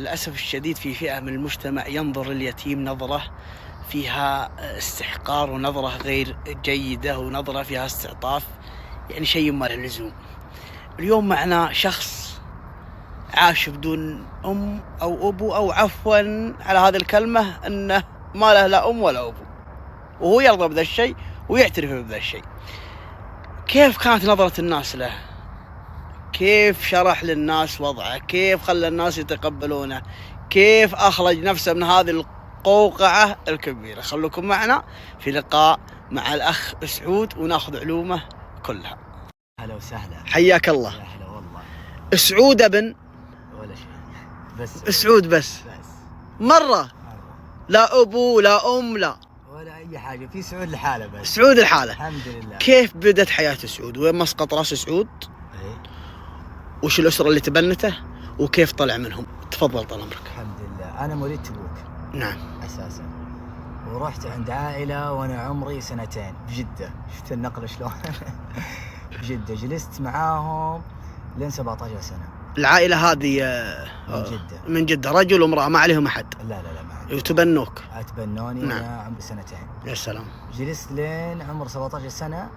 للأسف الشديد في فئة من المجتمع ينظر لليتيم نظرة فيها استحقار ونظرة غير جيدة ونظرة فيها استعطاف، يعني شيء ما له لزوم. اليوم معنا شخص عاش بدون أم أو أبو، أو عفوا على هذه الكلمة، أنه ما له لا أم ولا أبو، وهو يرضى بذا الشيء ويعترف بذا الشيء. كيف كانت نظرة الناس له؟ كيف شرح للناس وضعه؟ كيف خلى الناس يتقبلونه؟ كيف أخرج نفسه من هذه القوقعة الكبيرة؟ خلوكم معنا في لقاء مع الأخ سعود وناخذ علومه كلها. هلا وسهلا، حياك الله. يا هلا والله. سعود ابن ولا شيء، بس سعود بس مرة، لا أبو لا أم لا ولا أي حاجة، في سعود لحاله بس. سعود الحالة. الحمد لله. كيف بدت حياة سعود؟ وين مسقط راس سعود؟ وش الأسرة اللي تبنته؟ وكيف طلع منهم؟ تفضل طال عمرك. الحمد لله. أنا مواليد تبوك. نعم. أساسا. ورحت عند عائلة وأنا عمري 2 سنين بجدة. شفت النقلة شلون؟ بجدة جلست معاهم لين 17 سنة. العائلة هذه من جدة. من جدة، رجل وامرأة، ما عليهم أحد؟ لا ما عليهم. وتبنوك؟ تبنوني. نعم. وأنا عمري 2 سنين. يا سلام. جلست لين عمر 17 سنة،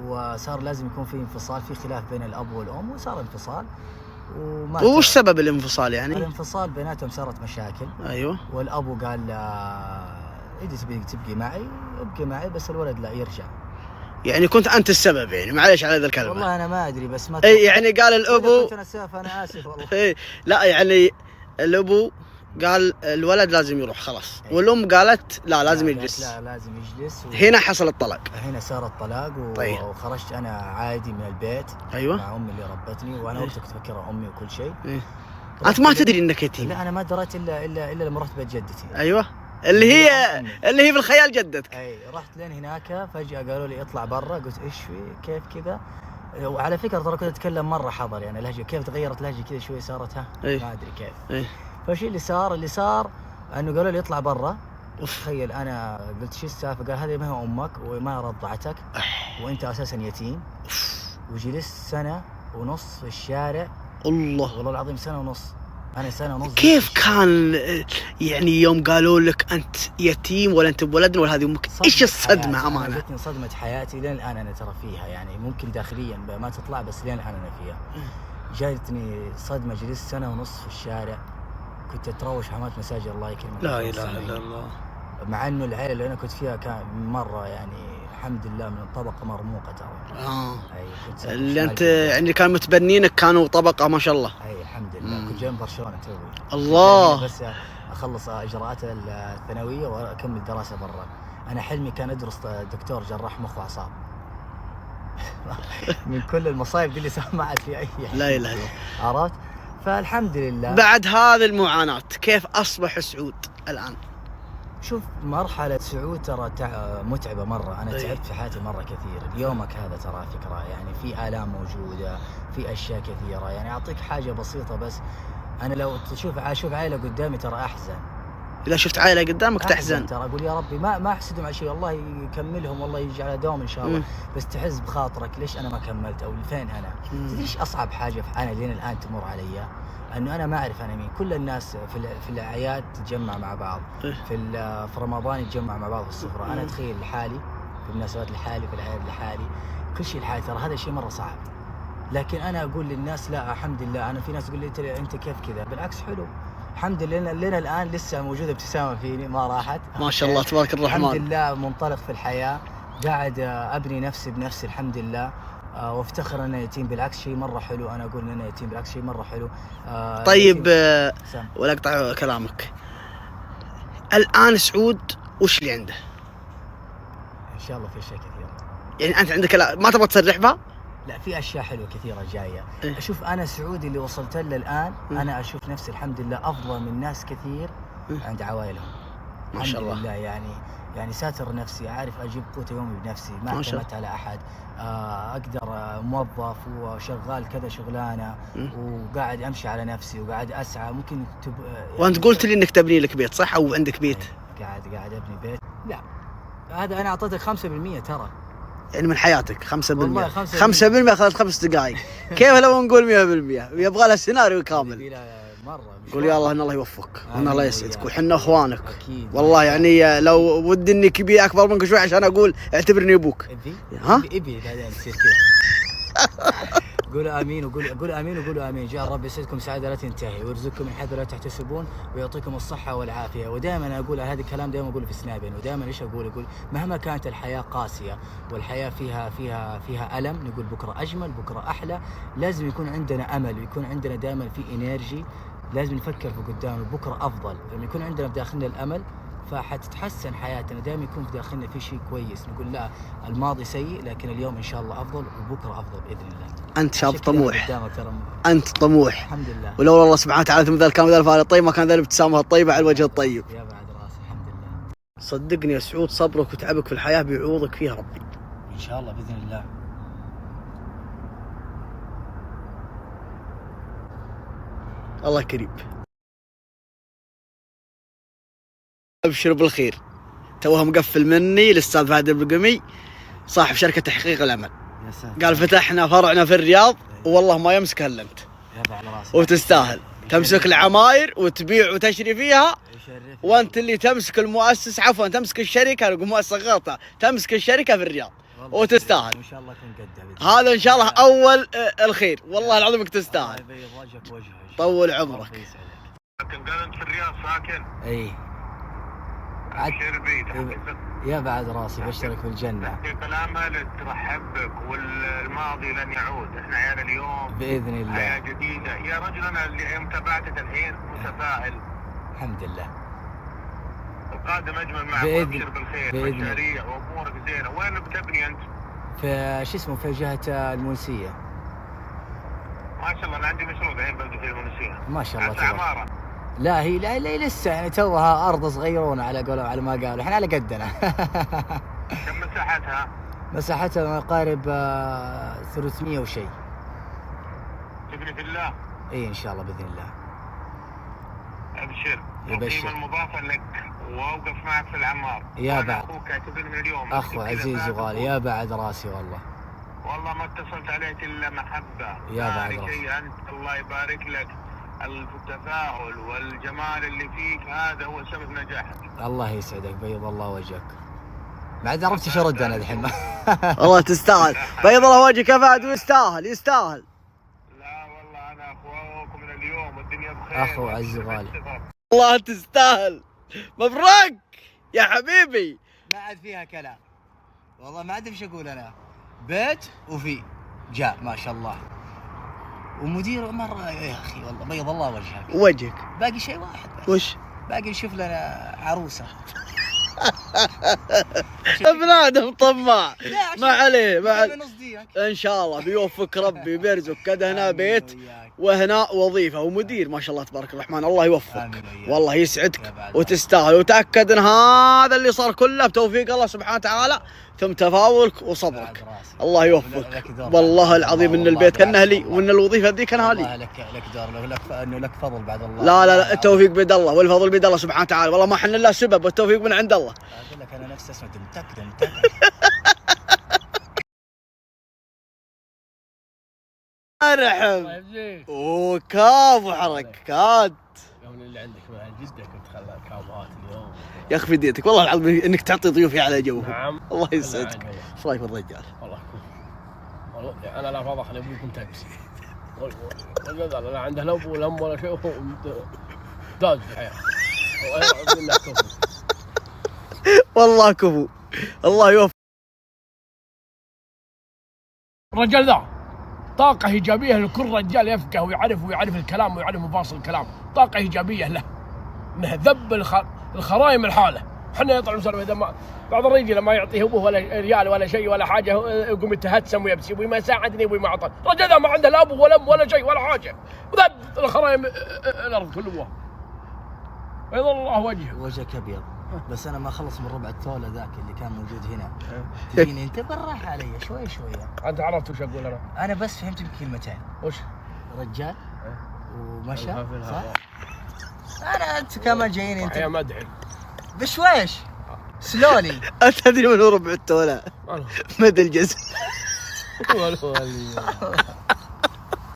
وصار لازم يكون في انفصال، في خلاف بين الأب والأم، وصار انفصال. وش سبب الانفصال يعني؟ الانفصال بيناتهم صارت مشاكل. أيوه. والأبو قال إذا تبقي معي ابقي معي، بس الولد لا يرجع. يعني كنت أنت السبب يعني؟ معليش على هذا الكلمة. والله أنا ما أدري، بس ما يعني قال الأبو. كنت أنا آسف والله. لا يعني الأبو قال الولد لازم يروح خلاص، والأم قالت لا لازم يجلس. لا لازم يجلس. هنا حصل الطلاق. هنا صار الطلاق طيب. وخرجت أنا عادي من البيت. أيوة. مع أمي اللي ربتني، وأنا وقتها كنت أفكرها أمي وكل شيء. أنت ما تدري إنك يتيم؟ لا أنا ما دريت إلا لما رحت بيت جدتي. أيوة، اللي هي في الخيال جدتك. أي رحت لين هناك، فجأة قالوا لي اطلع برا. قلت إيش في كيف كذا؟ وعلى فكرة ترى كنت أتكلم مرة حضر، يعني لهجة كيف تغيرت لهجة كذا شوي، صارت ما أدري كيف. فالشيء اللي صار أنه قالوا لي اطلع برا. تخيل أنا قلت شو السالفة؟ قال هذه ما هي أمك وما رضعتك وأنت أساسا يتيم. وجلست 1.5 سنة في الشارع. الله والله العظيم 1.5 سنة. أنا 1.5 سنة. كيف كان يعني يوم قالوا لك أنت يتيم ولا أنت بولدنا ولا هذه أمك؟ إيش الصدمة أمانة؟ جتني صدمة حياتي لين الآن أنا ترى فيها، يعني ممكن داخليا ما تطلع، بس لين الآن أنا فيها. جاتني صدمة، جلست 1.5 سنة في الشارع. كنت أتروش حمات مساجد الله يكرمك. لا إله إلا الله. مع إنه العائلة اللي أنا كنت فيها كان مرة يعني الحمد لله من طبقة مرموقة ترى. أي اللي أنت يعني كانوا متبنينك كانوا طبقة ما شاء الله. أي الحمد لله. كنت جاي من برشلونة توي. الله. بس أخلص إجراءات الثانوية وأكمل دراسة برا. أنا حلمي كان أدرس دكتور جراح مخ وأعصاب. من كل المصايب دي اللي سمعت في أي حاجة. لا إله إلا الله. عرفت؟ فالحمد لله. بعد هذه المعاناة كيف أصبح سعود الآن؟ شوف مرحلة سعود ترى متعبة مرة. أنا تعبت في حياتي مرة كثير. يومك هذا ترى فكرة، يعني في آلام موجودة، في أشياء كثيرة. يعني أعطيك حاجة بسيطة بس. أنا لو أشوف عائلة قدامي ترى أحزن. إذا شفت عائلة قدامك تحزن ترى. أقول يا ربي ما أحسدهم على شيء، الله يكملهم والله يجي على دوم إن شاء الله. بس تحس بخاطرك ليش أنا ما كملت أو فين أنا. تدري إيش أصعب حاجة أنا لين الآن تمر علي؟ أنه أنا ما أعرف أنا مين. كل الناس في الأعياد تتجمع مع بعض، في رمضان يتجمع مع بعض في السفرة. أنا أتخيل لحالي في المناسبات لحالي، في الأعياد لحالي، كل شيء لحالي. ترى هذا شيء مرة صعب. لكن أنا أقول للناس لا الحمد لله. أنا في ناس تقول لي أنت كيف كذا؟ بالعكس حلو الحمد لله. لنا الآن لسه موجودة ابتسامة فيني ما راحت. ما شاء الله تبارك الرحمن. الحمد لله منطلق في الحياة، قاعد أبني نفسي بنفسي الحمد لله. وافتخر أنا يتيم، بالعكس شيء مرة حلو. أنا أقول أنا يتيم بالعكس شيء مرة حلو. طيب ولا أقطع كلامك، الآن سعود وش اللي عنده؟ إن شاء الله في أشياء كثيرة. يعني أنت عندك ما تبغى تصرح بها؟ لا في أشياء حلوة كثيرة جاية. أشوف أنا سعودي اللي وصلت له الآن. أنا أشوف نفسي الحمد لله أفضل من ناس كثير عند عوائلهم. ما شاء الله. الحمد لله. يعني ساتر نفسي، أعرف أجيب قوت يومي بنفسي، ما اعتمدت على أحد. أقدر موظف وشغال كذا شغلانة وقاعد أمشي على نفسي وقاعد أسعى. ممكن وأنت قلت لي إنك تبني لك بيت صح أو عندك بيت؟ قاعد أبني بيت. لا هذا أنا أعطيتك 5% ترى. يعني من حياتك 5%. والله 5% أخذت 5 دقائق. كيف لو نقول 100%؟ يبغى لها سيناريو كامل. قول يا الله ان الله يوفقك وان الله يسعدك وحنا اخوانك والله. يعني لو ودي اني كبير اكبر منك شوي عشان اقول اعتبرني ابوك. ها ابي بعدين تصير كذا. قولوا امين قولوا امين. جاء الرب يسعدكم سعاده لا تنتهي ويرزقكم من حيث لا تحتسبون ويعطيكم الصحه والعافيه. ودائما انا اقول هذا الكلام دائما اقوله في سنابين. ودائما ايش اقول مهما كانت الحياه قاسيه والحياه فيها الم، نقول بكره اجمل بكره احلى. لازم يكون عندنا امل ويكون عندنا دائما في انرجي. لازم نفكر في قدام بكره افضل. لما يكون عندنا بداخلنا الامل فحتتحسن حياتنا. دائما يكون في داخلنا في شيء كويس نقول لا الماضي سيء لكن اليوم ان شاء الله افضل وبكره افضل باذن الله. انت شاب طموح. انت طموح الحمد لله. ولولا الله سبحانه وتعالى ثم ذلك كان ذلك فعل الطيب ما كان ذلك ابتسامه الطيبه على الوجه الطيب. يا بعد راسي الحمد لله. صدقني يا سعود صبرك وتعبك في الحياه بيعوضك فيها ربي ان شاء الله باذن الله. الله كريم. ابشر بالخير. توها مقفل مني الاستاذ فهد البقمي صاحب شركه تحقيق الامل. يا ساتر. قال فتحنا فرعنا في الرياض والله ما يمسك الا انت. يا بعد راسي. وتستاهل. تمسك العماير وتبيع وتشري فيها. وانت اللي تمسك المؤسس عفوا تمسك الشركه انا اقول مؤسسه غلطه تمسك الشركه في الرياض وتستاهل. ان شاء الله اكون قدها. هذا ان شاء الله اول الخير والله العظيم انك تستاهل. الله يبيض وجهك وجهه. طول عمرك. لكن قال انت في الرياض ساكن. اي شربي يا بعد راسي بشرك بالجنه. تحقيق الامل ترحب بك والماضي لن يعود. احنا عيال اليوم باذن الله حياه جديده. يا رجل انا اللي يوم تابعتك الحين متفائل. الحمد لله. القادم اجمل معك وابشر بالخير. مشاريع وامورك زينه. وين بتبني انت؟ في شو اسمه في جهه المنسيه. ما شاء الله انا عندي مشروع الحين ببدا في المنسيه. ما شاء الله. عماره. لا هي لا لسه يعني توها ارض صغيرونه على قولهم على ما قالوا احنا على قدنا. كم مساحتها؟ مساحتها قارب 300 وشيء. تبني في الله؟ اي ان شاء الله باذن الله. ابشر. يبشر. القيمه المضافه لك واوقف معك في العمار. يا بعد. اخوك اعتبرني من اليوم. اخو عزيز وغالي يا بعد راسي والله. والله ما اتصلت عليك الا محبه. يا بعد راسي. انت الله يبارك لك. التفاؤل والجمال اللي فيك هذا هو سبب نجاحك. الله يسعدك بيض الله وجهك. بعد عرفت ايش ارد انا الحين. والله تستاهل. بيض الله وجهك يا فهد ويستاهل يستاهل. لا والله انا اخوك من اليوم والدنيا بخير. اخو عز وغالي. والله تستاهل. مبروك يا حبيبي. ما عاد فيها كلام. والله ما عاد ايش اقول انا. بيت وفي جاء ما شاء الله. ومدير مرة يا اخي والله بيض الله وجهك. باقي شيء واحد بس. وش؟ باقي نشوف لنا عروسة. ابن ادم طماع. ما عليه ما عليه. ان شاء الله بيوفق ربي بيرزق كذا هنا بيت وهنا وظيفه ومدير ما شاء الله تبارك الرحمن. الله يوفقك والله يسعدك وتستاهل. وتاكد ان هذا اللي صار كله بتوفيق الله سبحانه وتعالى ثم تفاؤلك وصبرك. الله يوفقك والله العظيم ان البيت كانه لي وان الوظيفه ذي كانها لي. لك دور لك فضل بعد الله. لا التوفيق بيد الله والفضل بيد الله سبحانه وتعالى. والله ما حنا الا سبب والتوفيق من عند الله. اقول لك انا نفسي اسمع متاكد. ارحم وكاف حركات. يوم اللي عندك مع جدك وتخلى كابات اليوم يا اخي فديتك والله العظيم انك تعطي ضيوفي على جو. نعم. الله يسعدك. ايش رايك بالرجال؟ والله كويس. انا لا فاضح لابوكم تاكسي. والله لا عنده لا ابو ولا ام ولا شيء. داز في الحياه. والله كفو. الله يوفق. الرجال ذا طاقة إيجابية لكل رجال يفقه ويعرف الكلام ويعرف مفاصل الكلام. طاقة إيجابية له إنه ذب الخرايم الحالة. حنا يطلع مسلم إذا ما بعض الرجال ما يعطيه أبوه ولا ريال ولا شيء ولا حاجة يقوم يتهتسم ويبسي وما ساعدني وما أعطاني. الرجال ذا ما عنده لا أبو ولا أم ولا شيء ولا حاجة وذب الخرايم الأرض كل أبوه. بيض الله وجهك أبيض. بس انا ما خلص من ربع التولة ذاك اللي كان موجود هنا. تجيني انت بالراحه علي شوي. انت عرفت وش اقول انا بس فهمت بكلمتين. وش؟ رجال ومشى صح؟ انا انت كمان جايين انت يا مدحي بشويش سلولي. تدري من هو ربع التولة؟ مدى الجزم.